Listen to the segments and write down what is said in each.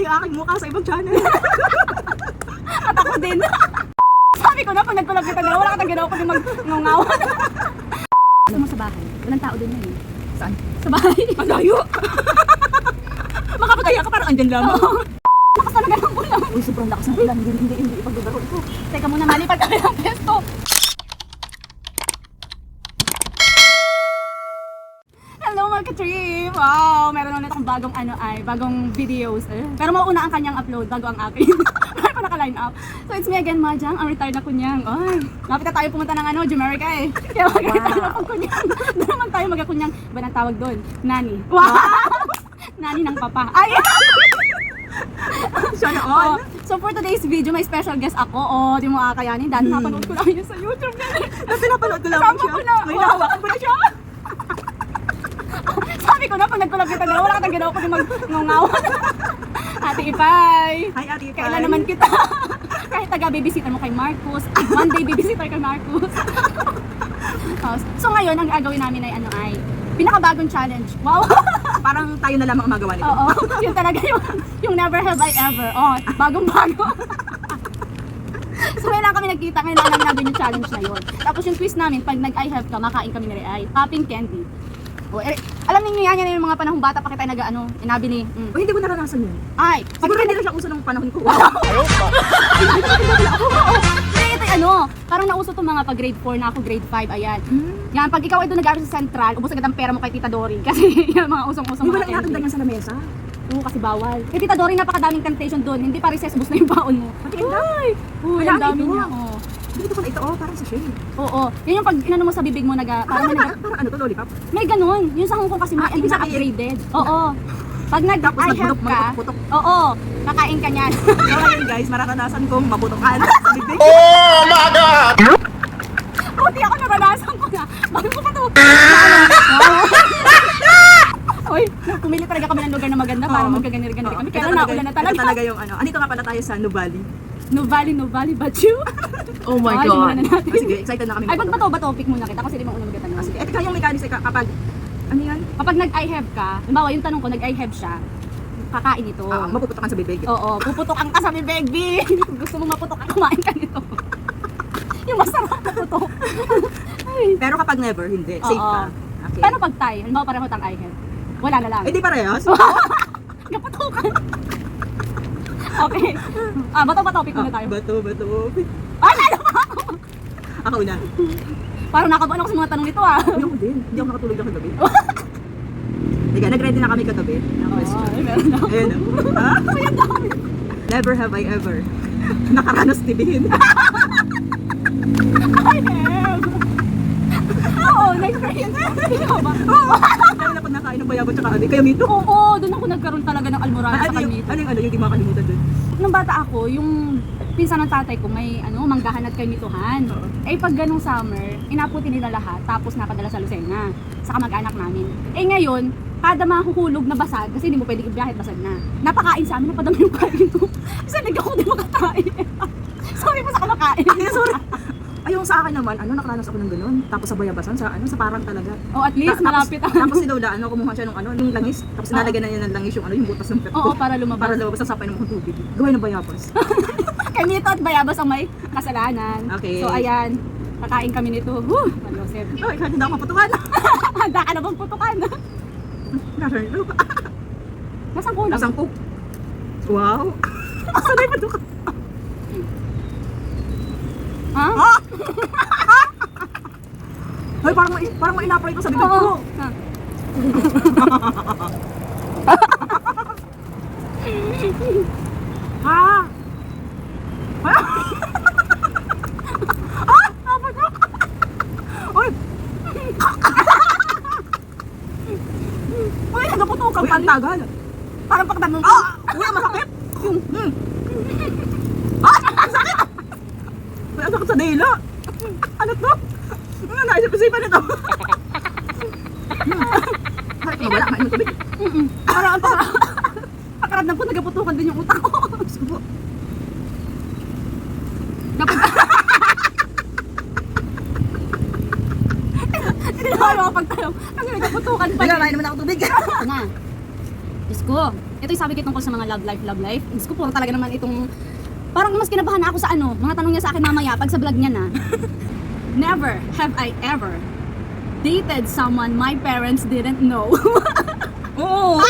yung aking mukha sa ibang channel. At ako din. Sabi ko na, pag nagkulab kita na, wala ka nagalaw ko din mag-ngungawan. Gusto mo sa bahay? Walang tao din yan eh. Saan? Sa bahay. Ang layo. Makapataya ka parang andyan lang. Oo. Lakas talaga ng ulan. Uy, sobrang lakas ng ulan. Hindi ipagdadaro ito. Teka muna, malipad kami ng pesto. Hello mga ka-trip! Wow! Meron ulit akong bagong videos. Pero mauna ang kanyang upload bago ang akin. Meron pa naka-line up. So it's me again, Majang, ang retired na kunyang. Ay, lapit na tayo pumunta ng Jamaica eh. Kaya mag-retire na pag kunyang. Doon naman tayo mag-kunyang, ba nang tawag doon? Nani. Wow! Nani ng papa. Ay! Sana all. So for today's video, may special guest ako. Di mo kakayanin. Dahil napanood ko lang yun sa YouTube. Pinapanood ko lang Kasama siya. ko na. May nahawakan ko na siya. Sabi ko na, pag nagkulab kita na, wala ka nagalaw ko din mag-ngungawan. Ate Ipay. Hi, Ate Ipay. Kailan naman kita? Kahit taga-babysitter mo kay Marcos. One day babysitter kay Marcos. So ngayon, ang gagawin namin ay pinakabagong challenge. Wow! Parang tayo na lamang ang magawa nito. Oo, yun talaga yung never have I ever. Oh, bagong-bago. So ngayon lang kami nagkita, ngayon lang namin yung challenge na yun. Tapos yung twist namin, pag nag-I have ka, makain kami ni Ray. Popping candy. Oh, alam niyo yan yung mga panahong bata pa kita inabili. Uy, hindi ko naranasan yun. Ay, Siguro hindi na siya uso ng panahon ko. Hindi, ito parang nauso itong mga pag grade 4 na ako, grade 5, ayan. Yan, pag ikaw ay doon nag-aaral sa Central, ubos agad ang pera mo kay Tita Dory. Kasi yung mga usong-usong Hindi mga mo lang nakatanda yan sa lamesa. Oo, kasi bawal. Kay Tita Dory, napakadaming temptation doon. Hindi pa recess, bus na yung baon mo. Patingin ka. Uy, Wala ang dami ito. niya. Oh. Dito ko na ito, parang sa shade. Oo, yun yung pag inano mo sa bibig mo, parang Parang ano to, lollipop? may ganun. Yung sa Hong Kong kasi may ibig sabihin- upgraded. Oo. Pag Tapos nag-I have ka, magputok-putok. oo, kakain ka niyan. So ngayon guys, mararanasan kong maputokan sa bibig. Oh my God! Buti ako naranasan ko na. Bago ko pa to. Uy, pumili talaga kami ng lugar na maganda para Oo. magkaganir-ganir kami. Oo. Kaya Ito naulan na Ito talaga. talaga yung ano. Andito nga pala tayo sa Nuvali. No valley, but you. Oh my God. Muna natin. Sige, excited na kami. Ay, ba topic muna kita kasi di mo una magtatanong. Sige, ito yung mechanics kapag, ano yan? Kapag nag-I have ka, halimbawa yung tanong ko, nag-I have siya, kakain ito. Mapuputokan sa bibig. Oo, puputokan ka sa bibig, B. Gusto mo maputokan, kumain ka nito. Yung masarap na putok. Ay. Pero kapag never, hindi. Safe Oo. ka. Okay. Pero pag tayo, halimbawa pareho tang I have, wala na lang. Eh di parehas. Naputokan. Okay. Bato topic muna tayo. Bato. Ay, ano ba ako? Ako una. Parang nakabaon ako sa mga tanong nito ah. Hindi ako din. Hindi ako nakatulog lang kagabi. Sige, nag-ready na kami kagabi. Ang question. Ay, meron na ako. Ayan o. Ah? Never have I ever nakaranas tibihin. I have. Oo, nag-friend. Ikaw ba? Lalo na pag nakain ng bayabot tsaka adik. Kaya mito. Oo, doon ako nagkaroon talaga ng almoranas sa Kalmito. Ano yung di makakalimutan dun? Nung bata ako, yung pinsan ng tatay ko may manggahan at kalmituhan. Oo. Eh pag ganung summer, inaputi nila lahat tapos napadala sa Lucena sa kamag-anak namin. Eh ngayon, kada mahuhulog na basag, kasi hindi mo pwedeng ibiyahe basag na. Napakain sa amin, napadami yung kain ko. Kasi nag ako din makakain. Sorry po sa kumakain. Ay, sorry. Ay, yung sa akin naman, nakaranas ako ng ganun. Tapos sa bayabasan, sa parang talaga. Oh, at least malapit Tapos si Lola, kumuha siya ng yung langis. Tapos nalagyan na niya ng langis yung butas ng pet ko. Oo, para lumabas. Para lumabas ang sapay ng mga tubig. Gawin ng bayabas. Kalmito at bayabas ang may kasalanan. Okay. So ayan, kakain kami nito. Woo! Malosep. Ay, kahit hindi ako maputukan. Handa ka na bang putukan? Nasaan ito? Nasaan kulang? Nasaan po? Wow. Sanay pa ka. Ha? Ah! Ay, parang ma-elaborate ito sa bibig ko. Oo. Ha? Ha? Ah! Apa ko? Uy! Uy, nagaputukan pa. Ang tagal. Parang pagdamong ko. Ah! Uy, ang masakit. Ah! Ang sakit! Uy, ang sakit sa dila. Ano to? Ano naisip-isipan ito? Ay, wala ka ng tubig. Parang ang pakaramdam ko, nagaputukan din yung utak ko. Subo. Dapat Hindi na ako pagtanong. Kasi nagaputukan pa. Wala, naman ako tubig. Ito na. Diyos ko. Ito yung sabi ko tungkol sa mga love life. Diyos ko po, talaga naman itong, parang mas kinabahan na ako sa ano, mga tanong niya sa akin mamaya pag sa vlog niya na. Never have I ever dated someone my parents didn't know. Oo.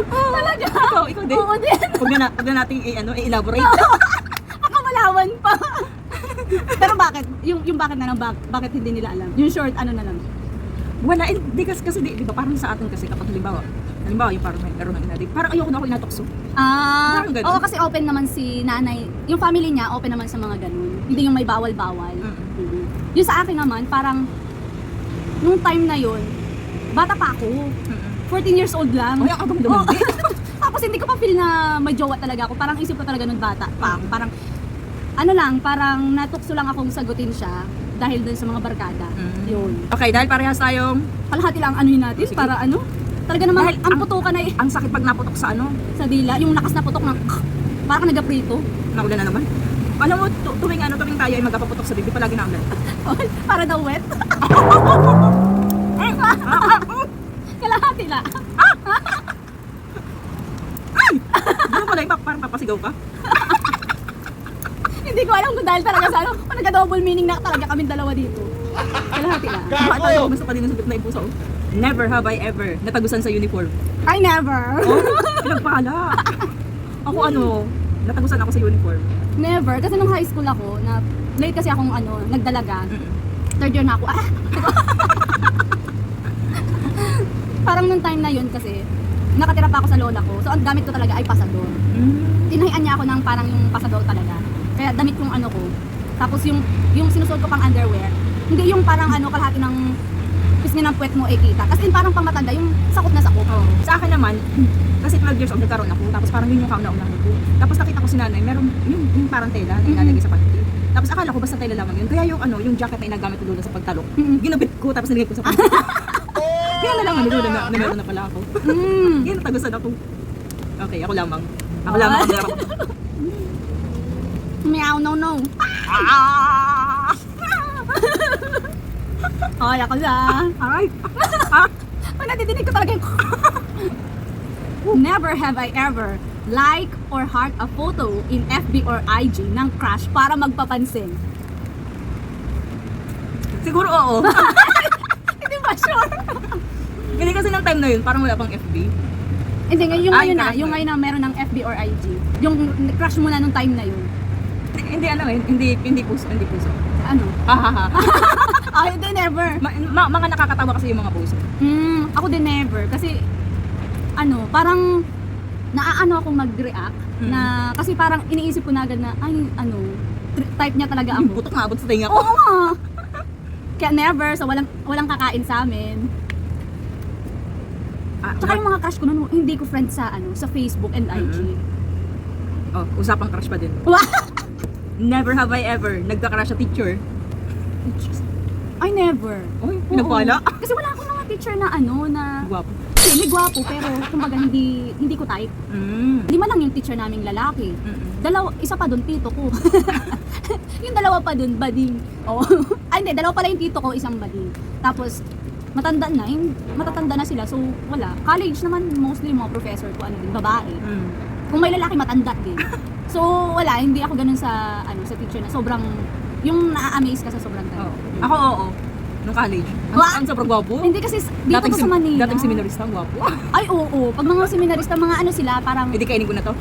Talaga? Ikaw din. Oo din. Huwag na nating i-elaborate. Nakamalawan pa. Pero bakit? Yung bakit na lang, bakit hindi nila alam? Yung short, ano na lang. Wala, hindi kasi di ba parang sa atin kasi kapag halimbawa yung parang may meron ng inadik, parang ayoko na ako inatukso. Parang ganun. Oo, kasi open naman si nanay. Yung family niya, open naman sa mga ganun. Hindi yung may bawal-bawal. Yung sa akin naman, parang, nung time na yun, bata pa ako. 14 years old lang. Ay, ang abang dumandi. Tapos hindi ko pa feel na may jowa talaga ako. Parang isip ko talaga nung bata pa ako. Parang, ano lang, parang natukso lang akong sagutin siya dahil dun sa mga barkada. Yun. Okay, dahil parehas tayong Kalahati lang anuhin natin Sige. para ano. Talaga naman, Dahil ang putukan ay ang sakit pag naputok sa sa dila. Yung lakas na putok ng parang nagaprito. naulan na naman. Alam mo, tuwing tayo ay magpapaputok sa bibig, palagi naulan. Para daw wet. Kalahati lang. Ano pala yung parang papasigaw ka? Hindi ko alam kung dahil talaga sa ano. Kung nagka-double meaning na talaga kaming dalawa dito. Kalahati lang. Bakit tayo kumasta pa din ng sakit na ipuso? Never have I ever natagusan sa uniform. I never. Pinagpala. Ako natagusan ako sa uniform. Never. Kasi nung high school ako, na late kasi akong nagdalaga. Third year na ako. Parang nung time na yun kasi, nakatira pa ako sa lola ko. So ang gamit ko talaga ay pasador. Tinahian niya ako ng parang yung pasador talaga. Kaya damit kong ano ko. Tapos yung sinusuot ko pang underwear, hindi yung parang kalahati ng pisngi ng puwet mo kita. Kasi parang pang matanda, yung sakot na sakot. Sa akin naman, kasi 12 years old nagkaroon ako, tapos parang yun yung kauna-unahan ko. Tapos nakita ko si nanay, meron yung parang tela na ilalagay sa panty. Tapos akala ko basta tela lamang yun. Kaya yung jacket na inagamit ko doon sa pagtalok, ginabit ko tapos nilagay ko sa panty. Kaya nalaman ni Lola na meron na pala ako. Kaya natagusan ako. Okay, ako lamang. Ako lamang ang meron. Meow, no. Ay, ako na. Alright. Pag nadidinig ko talaga yung Never have I ever like or heart a photo in FB or IG ng crush para magpapansin. Siguro oo. Hindi ba sure? Hindi kasi ng time na yun, parang wala pang FB. Hindi, yung Ay, ngayon na, crush yung na. ngayon na meron ng FB or IG. Yung crush mo na nung time na yun. Hindi puso. Ano? Hahaha. Ay, hindi, never. Mga nakakatawa kasi yung mga puso. Ako din never. Kasi, parang naaano akong mag-react na, kasi parang iniisip ko na agad na, type niya talaga Ang ako. putok nga abot sa tinga ko. Oo nga. Kaya never, so walang kakain sa amin. Tsaka yung mga crush ko nun, hindi ko friend sa sa Facebook and IG. Usapang crush pa din. Never have I ever nagka-crush sa teacher. I never. Oy, pinagpala. Oo. Kasi wala akong mga teacher na na Guwapo. hindi gwapo pero kumbaga hindi ko type. Lima lang yung teacher naming lalaki. Isa pa doon tito ko. Yung dalawa pa doon bading. Hindi, dalawa pala yung tito ko, isang bading. Tapos matatanda na sila. So wala. College naman mostly yung mga professor ko din, babae. Kung may lalaki matanda din. So wala, hindi ako ganun sa sa teacher na sobrang yung na-amaze ka sa sobrang tayo. Ako oo. Nung college. Ang sobrang gwapo. Hindi kasi dito ko sa Manila. Dating seminarista, ang gwapo. Ay, oo. Pag mga seminarista, mga sila, parang... Hindi kainin ko na to.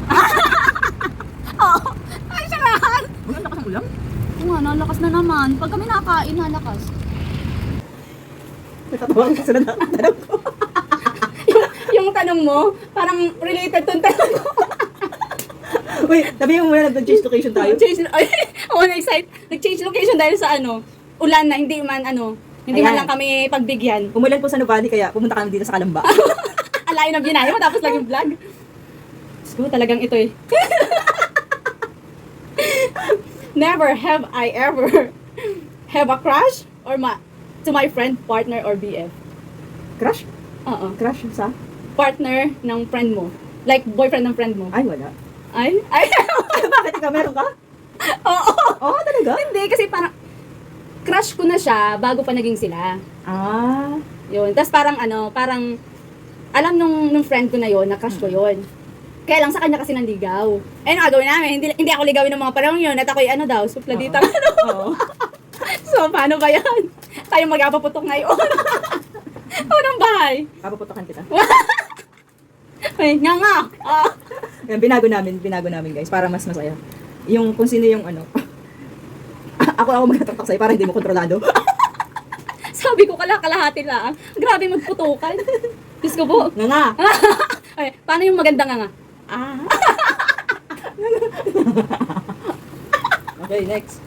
Oo. Ay, sarahan! Ang lakas ng ulam. Oo nga, nalakas na naman. Pag kami nakain, nalakas. Natatawa ka sa tanong ko. Yung tanong mo, parang related to tanong ko. Uy, sabi mo muna nag-change location tayo. Nag-change location dahil sa ulan na hindi man hindi man Ayan. lang kami pagbigyan. Umulan po sa Nuvali kaya pumunta kami dito sa Kalamba. Alayo na binayo mo tapos lang yung vlog. So, talagang ito eh. Never have I ever have a crush to my friend, partner, or BF. Crush? Oo. Crush sa? Partner ng friend mo. Like, boyfriend ng friend mo. Ay, wala. Ay? Bakit ikaw meron ka? Oo. Oo, talaga? Hindi, kasi parang crush ko na siya bago pa naging sila. Ah. Yun. Tapos parang alam nung friend ko na yon, na crush ko yon. Kaya lang sa kanya kasi nanligaw. Eh, ano gagawin namin? Hindi ako ligawin ng mga panahon yun. At ako'y supladita. Oo. So, paano ba yan? Tayo mag-apaputok ngayon. Unang bahay. Papaputokan kita. Ay, nga. Yan, binago namin guys, para mas masaya. Yung kung sino yung ano. ako magtataktak sa'yo para hindi mo kontrolado. Sabi ko, kalahati lang. Grabe magputukan. Diyos ko po. Nga. Ay, paano yung maganda nga? Okay, next.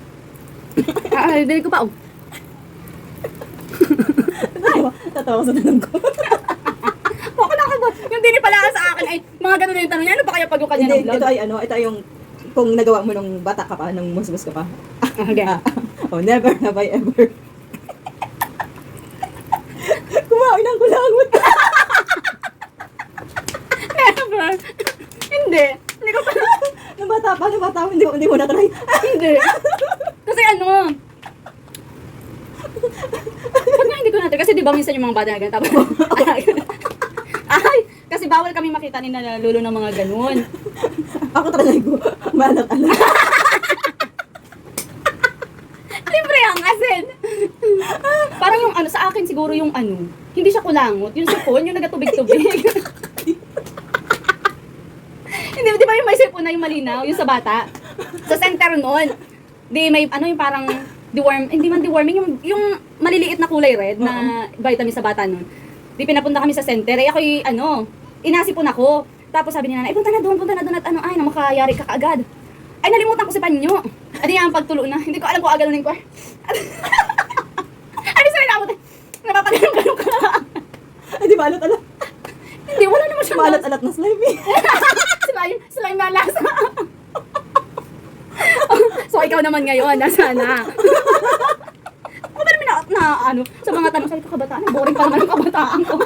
Dili ko pa. Tatawa ko sa tanong ko. Baka nakabot. Yung dini pala sa akin ay mga ganun na yung tanong niya. Ano pa kaya pag yung kanya ng Hindi, vlog? ito ay yung kung nagawa mo nung bata ka pa, nung musmus ka pa. Okay. Never have I ever. Kumain ng kulangot. Never. Hindi. Hindi ko pala. Nung bata pa, hindi mo na-try. Hindi. Kasi ano? Ba't nga hindi ko natin? Kasi di ba minsan yung mga bata na ganun, tapos ay, kasi bawal kami makita ni na lolo ng mga ganun. Ako talaga ko, malat-alat. Libre ang asin. Parang yung ano, sa akin siguro yung ano, hindi siya kulangot. Yung sipon, yung nagatubig-tubig. Hindi, di ba yung may sipon na yung malinaw, yung sa bata? Sa center noon, di may ano yung parang hindi man deworming, yung maliliit na kulay red na vitamin sa bata noon. Di pinapunta kami sa center, eh ako'y ano, inasipon ako. Tapos sabi ni nanay, punta na doon at ano, ay, na makayari ka kaagad. Ay, nalimutan ko si Panyo. Adi nga ang pagtulo na, hindi ko alam kung agalunin ko. Ay, di sa nilabot eh. Napapagalong ka. Ay, di malat-alat. Hindi, wala naman siya. Malat-alat na slime eh. slime na lasa. So, ikaw naman ngayon, nasana. Madami na ano, sa mga tanong, sabi ko, kabataan, boring pa naman ang kabataan ko.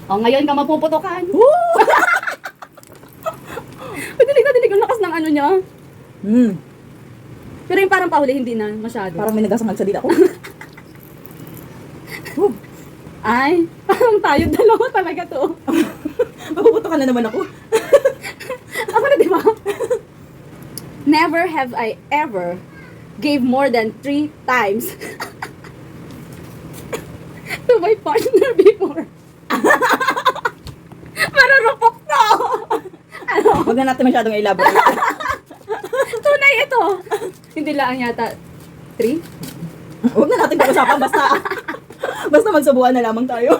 Ngayon ka mapuputokan. Dinig ang lakas ng ano niya. Pero yung parang pahuli, hindi na masyado. Parang may nagasangag sa dila ko. Ay, parang tayo dalawa talaga to. Mapuputo ka na naman ako. Ako na, di ba? Never have I ever gave more than 3 times to my partner before. Marurupok to! Ano? Huwag na natin masyadong elaborate. Tunay ito. Hindi lang yata 3? Huwag na natin pag-usapan, basta magsubuan na lamang tayo.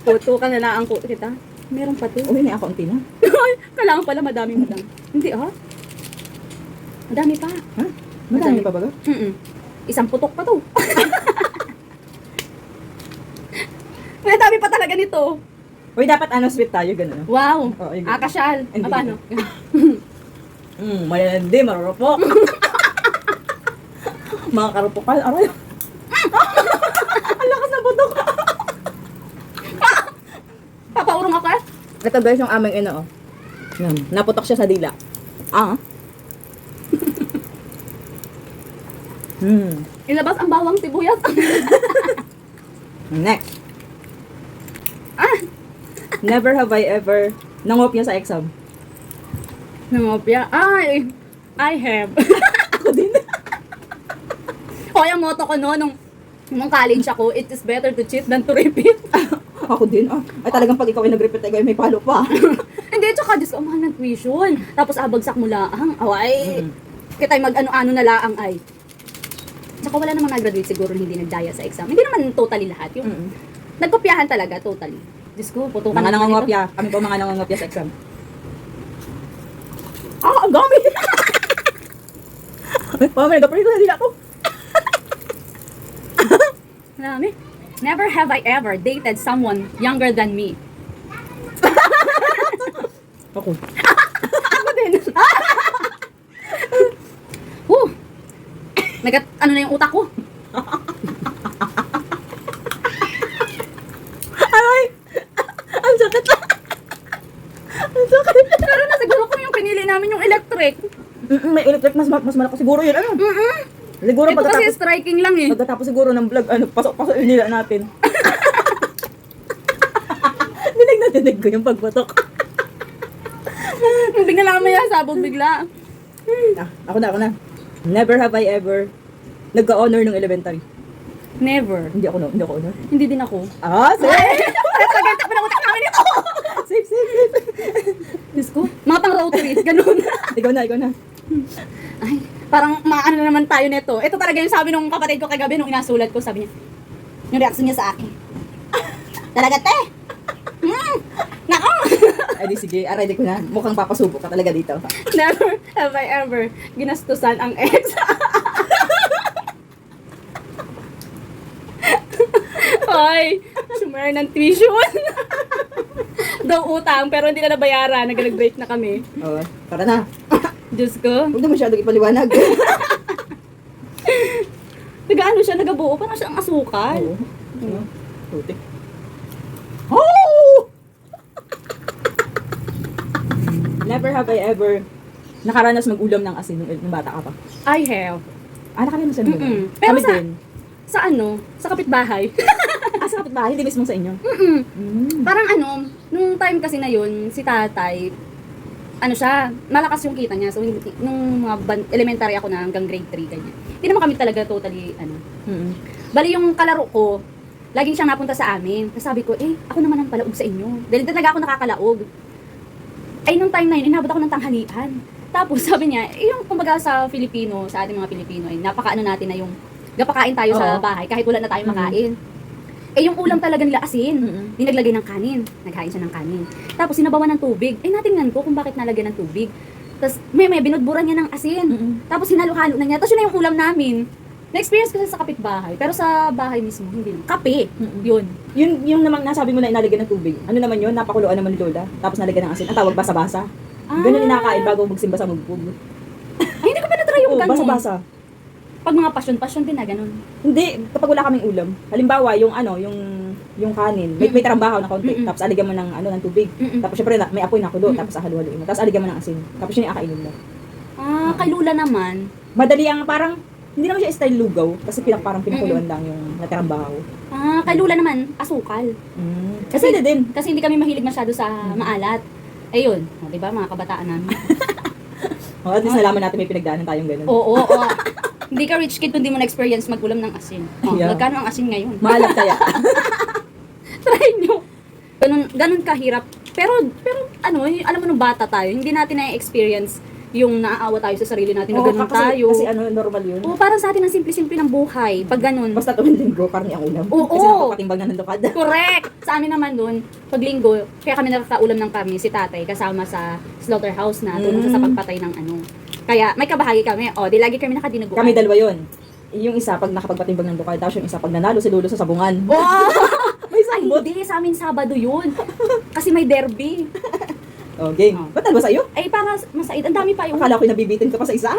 Puto ka na lang ang kita. Meron pa to. Uy, may akaunti na. Kailangan pala madami. Hindi madami pa. Ha? Madami pa ba? Isang putok pa to. Madami pa talaga nito. Uy, dapat sweet tayo, gano'n. Wow. Oh, ayun. Kasyal. Hindi. Paano? Malandi, marurupok. Mga karupokal, aray. Ang lakas ng putok. Papaurong ako eh. Ito guys, yung aming ino, oh. Naputok siya sa dila. Ilabas ang bawang sibuyas. Next. Never have I ever nangopya sa exam. Nangopya. Ay, I have. Ako din. Hoy, ang motto ko nung college ako, it is better to cheat than to repeat. Ako din. Ay talagang pag ikaw ay nag-repeat, ay may palo pa. Hindi, tsaka Diyos ko, mahal ng tuition. Tapos abagsak mo laang. Away. Kita'y mag-ano-ano na laang ay. Tsaka wala namang nag-graduate siguro hindi nagdaya sa exam. Hindi naman totally lahat. Yung nagkopyahan talaga, totally. Diyos ko, putukan Mga naman nangangopya. Kami po mga nangangopya sa exam. Ang gamit! May nag-apray ko sa dila ko. Marami. Never have I ever dated someone younger than me. Ako. Ako din. Ano na yung utak ko? Aray! Ang sakit na! Ang sakit! Pero na siguro kung yung pinili namin yung electric. May electric, mas malaki siguro yun. Siguro Ito kasi striking lang eh. pagkatapos siguro ng vlog, pasok-pasok yung nila natin. Narinig ko yung pagputok. Bigla na kami sabog bigla. Ako na. Never have I ever nagka-honor ng elementary. Never. Hindi ako honor. Hindi din ako. Safe! Talaga, pinagutak namin ito. Safe. Diyos ko, mga pang road trip, ganun. Ikaw na. Ay, parang maano na naman tayo nito. Ito talaga yung sabi nung kapatid ko kagabi nung inasulat ko, sabi niya, yung reaction niya sa akin. Talaga, te! Nako! Ay di sige, ready ko na. Mukhang papasubo ka talaga dito. Never have I ever ginastusan ang ex. Ay, sumare ng tuition. Daw utang, pero hindi na nabayaran. Nag-break na kami. Oo, tara na. Diyos ko. Huwag na masyadong ipaliwanag. Nag-ano siya, nagabuo. Parang siyang asukal. Oo. Puti. Oh! Never have I ever nakaranas mag-ulam ng asin nung bata ka pa. I have. Nakaranas na naman. Mm-mm. Pero Kami sa- din. Sa ano? Sa kapitbahay. Sa kapitbahay, hindi mismo sa inyo. Parang ano, nung time kasi na yun, si tatay, ano siya, malakas yung kita niya. So, nung mga elementary ako na hanggang grade 3, ganyan. Hindi naman kami talaga totally, Bali yung kalaro ko, laging siyang napunta sa amin. Tapos sabi ko, ako naman ang palaog sa inyo. Dahil talaga ako nakakalaog. Ay, nung time na yun, inabot ako ng tanghalian. Tapos sabi niya, yung kumbaga sa Filipino, sa ating mga Pilipino, napakaano natin na yung gapakain tayo sa Oo. bahay kahit wala na tayong makain. Yung ulam talaga nila asin. Di naglagay ng kanin. Naghain siya ng kanin. Tapos sinabawan ng tubig. Natingnan ko kung bakit nalagyan ng tubig. Tapos may binudburan niya ng asin. Tapos hinalo-halo na niya. Tapos yun na yung ulam namin. Na-experience ko sa kapitbahay. Pero sa bahay mismo, hindi naman. Kape. Yun. Yung namang nasabi mo na inalagyan ng tubig. Ano naman yun? Napakuluan naman ni Lola. Tapos nalagyan ng asin. Ang tawag basa-basa. Ganun yung nakain bago magsimba sa mugbog. Ay, hindi ko pa na-try yung Oo, ganun. basa-basa. Pag mga passion din na ganun. Hindi, kapag wala kaming ulam. Halimbawa, yung kanin. May tarambahaw na konti. Tapos aligyan mo ng tubig. Tapos syempre may apoy na kulo. Tapos halu-haluin mo. Tapos aligyan mo ng asin. Tapos yun yung akainin mo. Kay Lula naman. Madali ang parang, hindi naman siya style lugaw. Kasi parang pinakuluan lang yung natarambahaw. Kay Lula naman, asukal. Kasi hindi din. Kasi hindi kami mahilig masyado sa maalat. Ayun, di ba mga kabataan namin? At least nalaman natin may pinagdaanan tayong ganun. Oo. Hindi ka rich kid kung di mo na-experience mag-ulam ng asin. Yeah. Magkano ang asin ngayon? Mahalap kaya. Try nyo. Ganun kahirap. Pero alam mo nung bata tayo, hindi natin na-experience yung naaawa tayo sa sarili natin na ganun tayo. Kasi normal yun. Oo, parang sa atin ang simple-simple ng buhay. Pag ganun. Basta tuwing linggo, karne ang ulam. Oo. Kasi napapatimbang na ng lukad. Correct! Sa amin naman dun, pag linggo, kaya kami nakakaulam ng kami, si tatay, kasama sa slaughterhouse na, tulong sa pagpatay ng ano. Kaya may kabahagi kami, di lagi kami nakadinuguan. Kami dalawa yun. Yung isa pag nakapagpatimbang ng lukad, tapos yung isa pag nanalo si Lolo sa sabungan. May sambot. Ay, hindi, sa amin Sabado yun. Kasi may derby. Game. Ba't dalawa sa'yo? Ay, para masait. Ang dami pa yung... Akala ko nabibitin ka pa sa isa.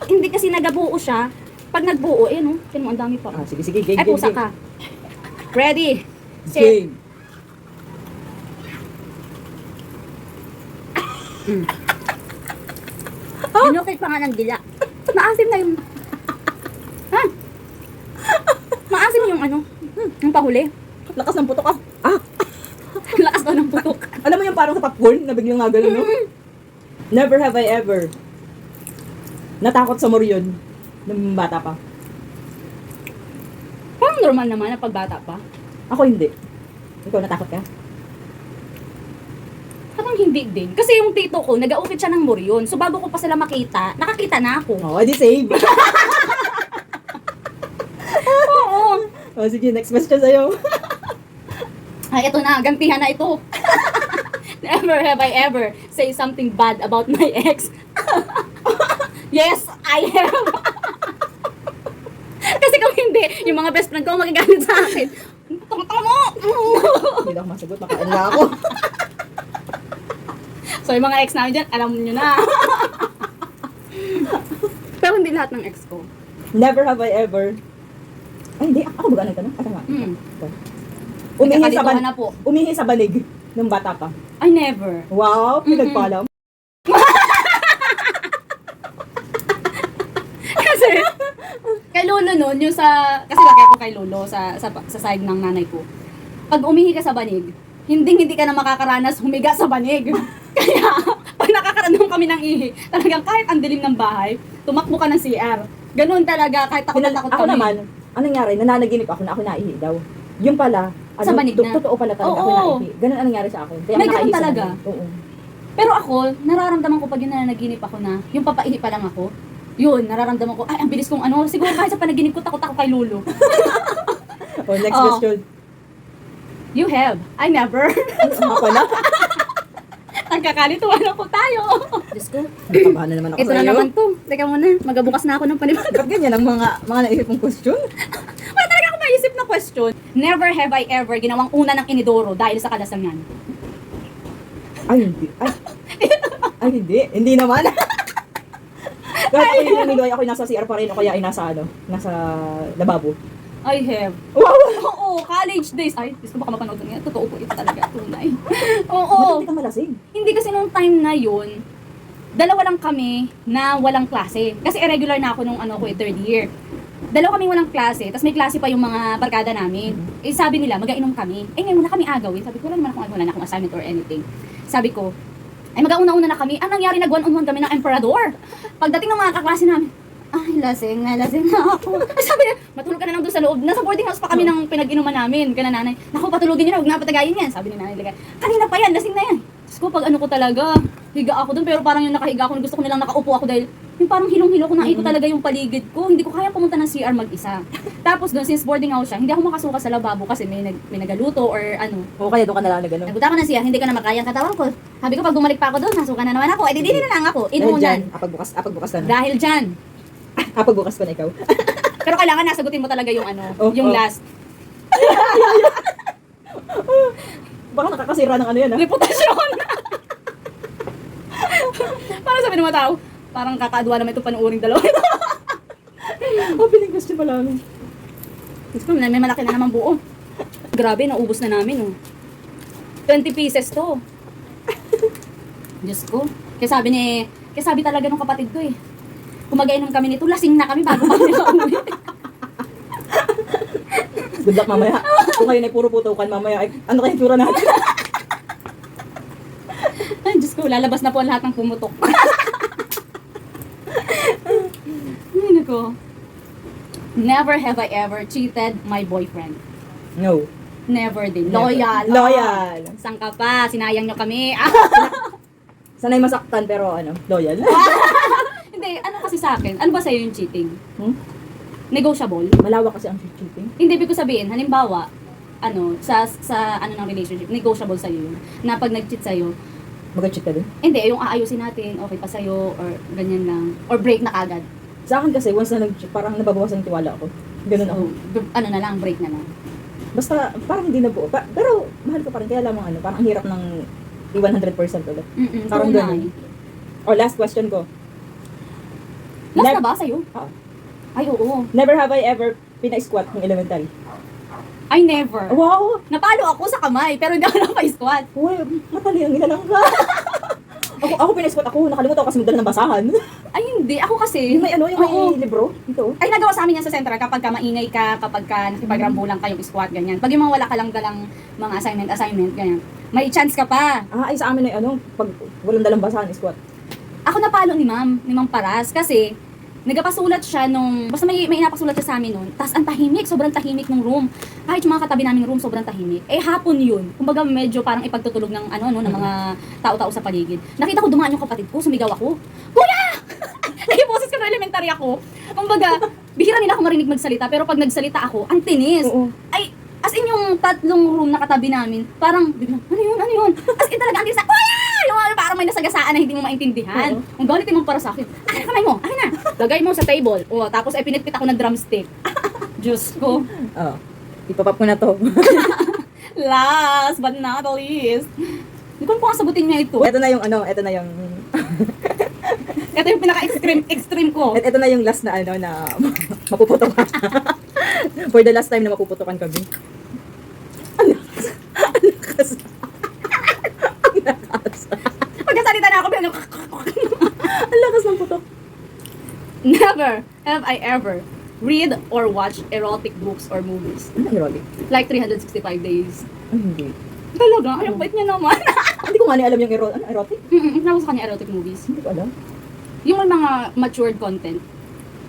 hindi kasi nagabuo siya. Pag nagbuo, tingnan mo, ang dami pa. Sige, game. Ay, pusa ka. Ready, set. Game. Dinukit pa nga ng dila. Maasim na yung... Ha? Maasim yung yung pahuli. Lakas ng putok ah. Lakas daw ng putok. Alam mo yung parang sa popcorn na biglang nga gano'n, no? Never have I ever natakot sa moryon nung bata pa. Parang normal naman na pagbata pa. Ako hindi. Ikaw natakot ka? Parang hindi din. Kasi yung tito ko, nag-aukit siya ng moryon. So bago ko pa sila makita, nakakita na ako. Edi save. Oo. Sige, next question sa'yo. Ay, ito na. Gantihan na ito. Never have I ever say something bad about my ex. Yes, I have. Kasi kung hindi, yung mga best friend ko magagalit sa akin. Tungtong mo! Hindi na ako masagot, makain na ako. So, yung mga ex namin dyan, alam nyo na. Pero hindi lahat ng ex ko. Never have I ever... Ay, hindi. Ako ba ganun ka na? Tama. Umihi sa, Nagkakalituhan na po. umihi sa banig ng bata pa. I never. Wow, pinagpalam. Kasi, kay Lolo nun, yung sa, kasi laki ako kay Lolo sa side ng nanay ko. Pag umihi ka sa banig, hindi ka na makakaranas humiga sa banig. Kaya, pag nakakaranas kami ng ihi, talagang kahit ang dilim ng bahay, tumakbo ka ng CR. Ganun talaga, kahit takot na takot Ako kami. naman, anong nangyari? Nananaginip ako na ako naihi daw. Yung pala, Sa banig na? Totoo pala talaga ako Oo. naihi. Ganun ang nangyari sa akin. Kaya May ako ganun nakaihi sa talaga? banig. Oo. Pero ako, nararamdaman ko pag yun nanaginip ako na, yung papaihi pa lang ako, yun, nararamdaman ko, ay, ang bilis kong ano, siguro kahit sa panaginip ko, takot ako kay Lolo. Oh, next Oo. question. You have. I never. Ako na? Nagkakalituan ako tayo. Diyos ko. Nakabahan na naman ako Ito sa na iyo. naman to. Teka muna, magabukas na ako ng panibago. Ba't ganyan ang mga naisip mong question? Wala talaga ako maisip na question. Never have I ever ginawang una ng inidoro dahil sa kalasangan. Ay, hindi. Ay, hindi. Hindi naman. Kahit ako yung niloy, ako nasa CR pa rin o kaya ay nasa lababo. I have. Wow! Oo, college days. Ay, gusto baka mapanood niya. Totoo po ito talaga. Tunay. Ba't Oo. hindi ka malasing? Hindi kasi nung time na yun, dalawa lang kami na walang klase. Kasi irregular na ako nung third year. Dalawa kami walang klase, tapos may klase pa yung mga barkada namin. Eh sabi nila, mag-ainom kami. Eh ngayon na kami agawin. Sabi ko, wala naman wala na akong assignment or anything. Sabi ko, ay mag-auna-una na kami. Anong nangyari, nag-one-on-one kami ng emperador. Pagdating ng mga kaklase namin, ay, lasing na ako. Ay, sabi niya, matulog ka na lang doon sa loob. Nasa boarding house pa kami ng pinag-inuman namin. Kana nanay, naku, patulogin niyo na, huwag na patagayin yan. Sabi ni nanay, kanina pa yan, lasing na yan. Diyos ko, pag ano ko talaga, higa ako doon, pero parang yung nakahiga ako, gusto ko nilang nakaupo ako dahil yung parang hilong-hilo ko, nakita talaga yung paligid ko. Hindi ko kaya pumunta ng CR mag-isa. Tapos doon, since boarding house siya, hindi ako makasuka sa lababo kasi may nagaluto or ano. O kaya doon ka na lang na gano'n. Nagpunta ko ng CR, hindi ko na makaya ang katawan ko. Sabi ko, pag bumalik pa ako doon, nasuka na naman ako. Eh, di na lang ako. Dahil Inuunan. dyan, apagbukas ka na. Dahil dyan. Apagbukas ka na ikaw. Pero kailangan nasagutin mo talaga yung yung Oh. last. Baka nakakasira ng ano yan, ha? Reputasyon. Parang sabi ng mga tao, parang kakadwa naman itong panuuring dalawa. Oh, piling question pa lang. Gusto mo, may malaki na naman buo. Grabe, naubos na namin, oh. 20 pieces to. Diyos ko. Kaya sabi talaga nung kapatid ko, eh. Kung mag-ainom kami nito, lasing na kami bago kami nakauwi. Good luck mamaya. Kung ngayon ay puro putukan, mamaya ay ano kayong tsura natin? Ay, Diyos ko, lalabas na po ang lahat ng pumutok. Ay, nako. Never have I ever cheated my boyfriend. No. Never din. Never. Loyal. Loyal. Saan ka pa? Sinayang nyo kami. Sanay masaktan pero loyal. Hindi, ano kasi sa akin? Ano ba sa'yo yung cheating? Negotiable? Malawak kasi ang cheating. Hindi, ibig ko sabihin, halimbawa, sa ng relationship, negotiable sa'yo yun. Na pag nag-cheat sa'yo, Mag-cheat ka din. hindi, yung aayusin natin, okay pa sa'yo, or ganyan lang. Or break na kagad. Sa akin kasi, once na nag-cheat, parang nababawasan yung tiwala ako. Ganun ako. So, na lang, break na lang. Basta, parang hindi na buo. Pero, mahal ko pa rin. Kaya lamang parang ang hirap ng 100% ulit. Parang so, ganun. Last question ko. Last Nev- na ba sa'yo? Oo. Ay, oo. Never have I ever pina-squat ng elementary. I never. Wow! Napalo ako sa kamay, pero hindi ako napa-squat. Uy, matali ang inalang ka. ako pina-squat ako. Nakalimutan ko kasi magdala ng basahan. Ay, hindi. Ako kasi. Yung may Oo. libro. Ito. Ay, nagawa sa amin yan sa Central kapag ka maingay ka, kapag ka nakipagrambulang kayong squat, ganyan. Pag yung mga wala ka lang dalang mga assignment, ganyan. May chance ka pa. Ay sa amin ay pag walang dalang basahan, squat. Ako napalo ni Ma'am Paras, kasi nagpasulat siya basta may inapasulat siya sa amin noon, tas ang tahimik, sobrang tahimik ng room. Kahit yung mga katabi naming room, sobrang tahimik. Eh, hapon yun. Kumbaga, medyo parang ipagtutulog ng ng mga tao-tao sa paligid. Nakita ko dumaan yung kapatid ko, sumigaw ako, Kuya! Naging boses ko na elementary ako. Kumbaga, bihira nila ako marinig magsalita, pero pag nagsalita ako, ang tinis. Oo. Ay, as in yung tatlong room na katabi namin, parang, biglang, ano yun? As in talaga, ang tinis na, Kuya! Yung parang may nasagasaan na hindi mo maintindihan. Ang galitin mo para sa akin, akin na kamay mo, akin na. Lagay mo sa table. O, tapos ay pinitpit ako ng drumstick. Diyos ko. Oo. Ipapap ko na to. Last but not the least. Hindi ko kung sagutin niya ito. Ito na yung Ito yung pinaka-extreme ko. ito na yung last na na mapuputukan. For the last time na mapuputukan kami. Ang lakas. Pagkasalita na ako, Ang lakas ng putok. never have I ever read or watch erotic books or movies. Ano erotic? Like 365 days. Ay, hindi. Talaga? Ay, ang bait niya naman. Hindi ko nga alam yung erotic. Tawag sa kanya erotic movies. Hindi ko alam. Yung may mga matured content.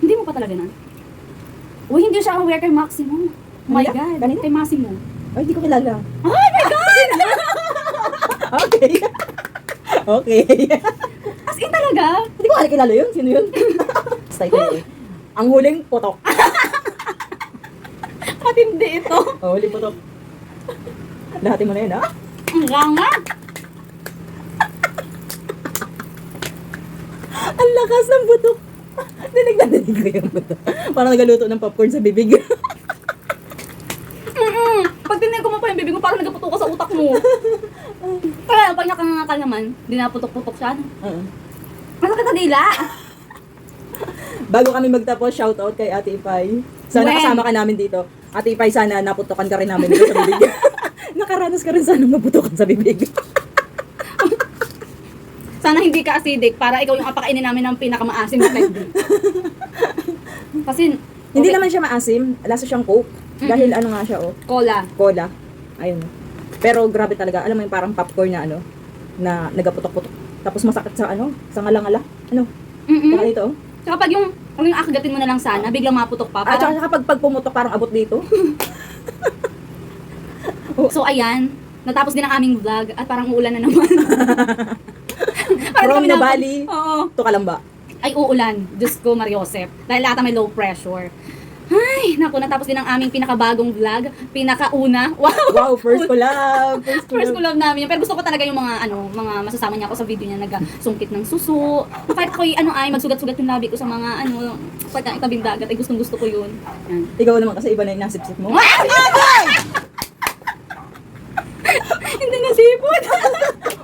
Hindi mo pa talaga na. Uy, hindi siya aware kay Maximo. Oh my Ano yan? God. Kanina? Kay Maximo. Ay, hindi ko kilala. Oh my God! Okay. Okay. As in talaga? Hindi ko nga kilala yun. Sino yun? Basta ito eh. Ang huling putok. Matindi ito. Oh, huling putok. Lahatin mo na yun, ha? Ang ranga. Ang lakas ng butok. Dinig na dinig ko yung butok. Parang nagaluto ng popcorn sa bibig. Pag tinignan ko mo pa yung bibig mo, parang nagputok ka sa utak mo. Kaya pag nakanganga ka naman, dinaputok-putok siya. Oo. Masakit sa dila. Bago kami magtapos, shoutout kay Ate Ipay. Sana When? kasama ka namin dito. Ate Ipay, sana naputokan ka rin namin dito sa bibig. Nakaranas ka rin sana maputokan sa bibig. Sana hindi ka acidic para ikaw yung apakainin namin ng pinakamaasim na pwede. Kasi, Hindi naman siya maasim. Lasa siyang coke. Dahil ano nga siya, oh. cola. Cola. Ayun. Pero grabe talaga. Alam mo yung parang popcorn na ano, na nagaputok-putok. Tapos masakit sa ano, sa ngala-ngala. Ano? Saka dito, oh. Tsaka pag yung akagatin mo na lang sana, biglang maputok pa. At Parang, saka pag pumutok, parang abot dito. so ayan, natapos din ang aming vlog at parang uulan na naman. From Nubali Oo. to Kalamba. Ay, uulan. Diyos ko, Mariosep. Dahil lahat may low pressure. Ay, naku, natapos din ang aming pinakabagong vlog. Pinakauna. Wow! Wow, first collab. First collab namin yun. Pero gusto ko talaga yung mga masasama niya ako sa video niya, nagsungkit ng suso. Kahit ako'y magsugat-sugat yung labi ko sa mga pagkain tabing dagat, ay gustong-gusto ko yun. Yan. Ikaw naman kasi iba na yung nasipsip mo. Hindi na sipon.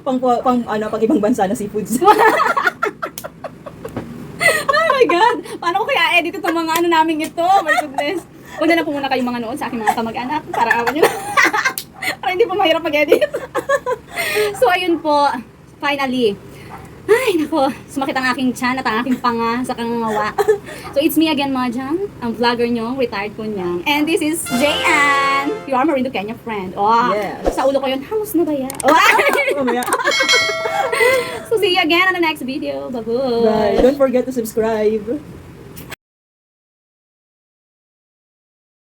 pang ibang bansa na seafoods. Oh my God! Paano ko kaya edit itong mga namin ito? My goodness. Una na po muna kayong mga noon sa aking mga kamag-anak para awan nyo. Para hindi po mahirap mag-edit. So, ayun po. Finally. Ay, nako. Sumakit ang aking tiyan at ang aking panga sa kangangawa. So, it's me again, Mahjong. Ang vlogger nyo, retired kunyang. And this is Jayan. Your Marindo Kenya friend. Oh, Yes. Sa ulo ko yun, halos na ba yan? Oh. Mamaya. So, see you again on the next video. Bye-bye. Bye. Don't forget to subscribe.